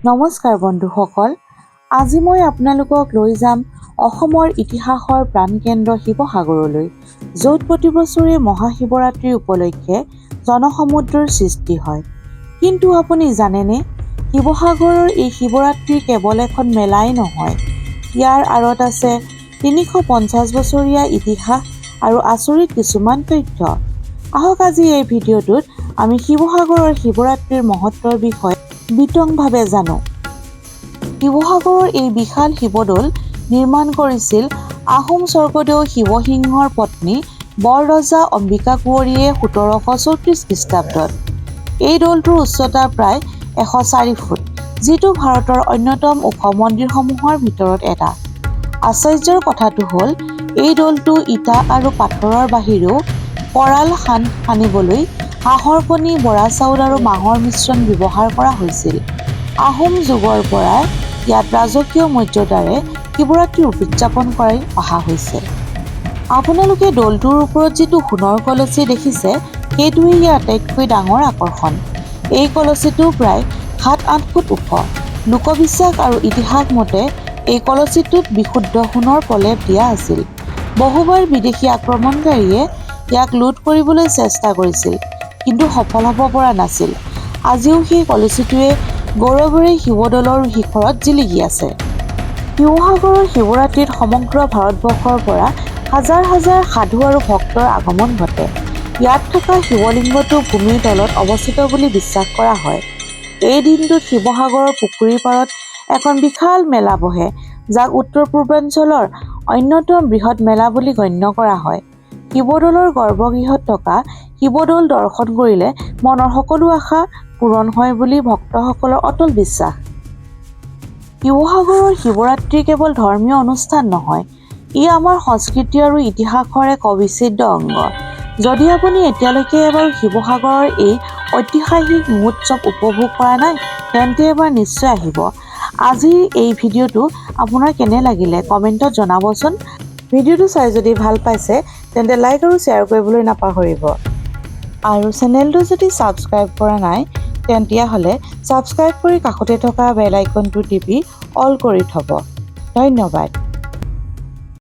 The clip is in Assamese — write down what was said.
নমস্কাৰ বন্ধুসকল, আজি মই আপোনালোকক লৈ যাম অসমৰ ইতিহাসৰ প্ৰাণকেন্দ্ৰ শিৱসাগৰলৈ, য'ত প্ৰতি বছৰে মহাশিৱৰাত্ৰি উপলক্ষে জনসমুদ্ৰৰ সৃষ্টি হয়। কিন্তু আপুনি জানেনে, শিৱসাগৰৰ এই শিৱৰাত্ৰি কেৱল এখন মেলাই নহয়, ইয়াৰ আঁৰত আছে ৩৫০ বছৰীয়া ইতিহাস আৰু আচৰিত কিছুমান তথ্য। আহক আজি এই ভিডিঅ'টোত আমি শিৱসাগৰৰ শিৱৰাত্ৰিৰ মহত্বৰ বিষয়ে বিতংভাৱে জানো। শিৱসাগৰৰ এই বিশাল শিৱদৌল নিৰ্মাণ কৰিছিল আহোম স্বৰ্গদেউ শিৱসিংহৰ পত্নী বৰৰজা অম্বিকা কুঁৱৰীয়ে ১৭৩৪ খ্ৰীষ্টাব্দত। এই দৌলটোৰ উচ্চতা প্ৰায় ১০৪ ফুট, যিটো ভাৰতৰ অন্যতম ওখ মন্দিৰসমূহৰ ভিতৰত এটা। আশ্চৰ্যৰ কথাটো হ'ল, এই দৌলটো ইটা আৰু পাথৰৰ বাহিৰেও কৰাল সানিবলৈ হাঁহৰ কণী, বৰা চাউল আৰু মাহৰ মিশ্ৰণ ব্যৱহাৰ কৰা হৈছিল। আহোম যুগৰ পৰাই ইয়াত ৰাজকীয় মৰ্যাদাৰে শিৱৰাত্ৰি উদযাপন কৰি অহা হৈছে। আপোনালোকে দৌলটোৰ ওপৰত যিটো সোণৰ কলচী দেখিছে, সেইটোৱেই ইয়াৰ আটাইতকৈ ডাঙৰ আকৰ্ষণ। এই কলচীটো প্ৰায় ৭-৮ ফুট ওখ। লোকবিশ্বাস আৰু ইতিহাস মতে এই কলচীটোত বিশুদ্ধ সোণৰ প্ৰলেপ দিয়া আছিল। বহুবাৰ বিদেশী আক্ৰমণকাৰীয়ে ইয়াক লুট কৰিবলৈ চেষ্টা কৰিছিল, কিন্তু সফল হ'ব পৰা নাছিল। আজিও সেই কলচীটোৱে গৌৰৱেৰে শিৱদৌলৰ শিখৰত জিলিকি আছে। শিৱসাগৰৰ শিৱৰাত্ৰিত সমগ্ৰ ভাৰতবৰ্ষৰ পৰা হাজাৰ হাজাৰ সাধু আৰু ভক্তৰ আগমন ঘটে। ইয়াত থকা শিৱলিংগটো ভূমিৰ তলত অৱস্থিত বুলি বিশ্বাস কৰা হয়। এই দিনটোত শিৱসাগৰৰ পুখুৰীৰ পাৰত এখন বিশাল মেলা বহে, যাক উত্তৰ-পূৰ্বাঞ্চলৰ অন্যতম বৃহৎ মেলা বুলি গণ্য কৰা হয়। শিৱদৌলৰ গৰ্ভগৃহত থকা শিৱদৌল দৰ্শন কৰিলে মনৰ সকলো আশা পূৰণ হয় বুলি ভক্তসকলৰ অটল বিশ্বাস। শিৱসাগৰৰ শিৱৰাত্ৰি কেৱল ধৰ্মীয় অনুষ্ঠান নহয়, ই আমাৰ সংস্কৃতি আৰু ইতিহাসৰ এক অবিচ্ছেদ্য অংগ। যদি আপুনি এতিয়ালৈকে এবাৰ শিৱসাগৰৰ এই ঐতিহাসিক মহোৎসৱ উপভোগ কৰা নাই, তেন্তে এবাৰ নিশ্চয় আহিব। আজিৰ এই ভিডিঅ'টো আপোনাৰ কেনে লাগিলে কমেণ্টত জনাবচোন। ভিডিঅ'টো চাই যদি ভাল পাইছে তেন্তে লাইক আৰু শ্বেয়াৰ কৰিবলৈ নাপাহৰিব। আৰু চেনেলটো যদি ছাবস্ক্ৰাইব কৰা নাই, তেতিয়াহ'লে ছাবস্ক্ৰাইব কৰি কাষতে থকা বেল আইকনটো টিপি অল কৰি থ'ব। ধন্যবাদ।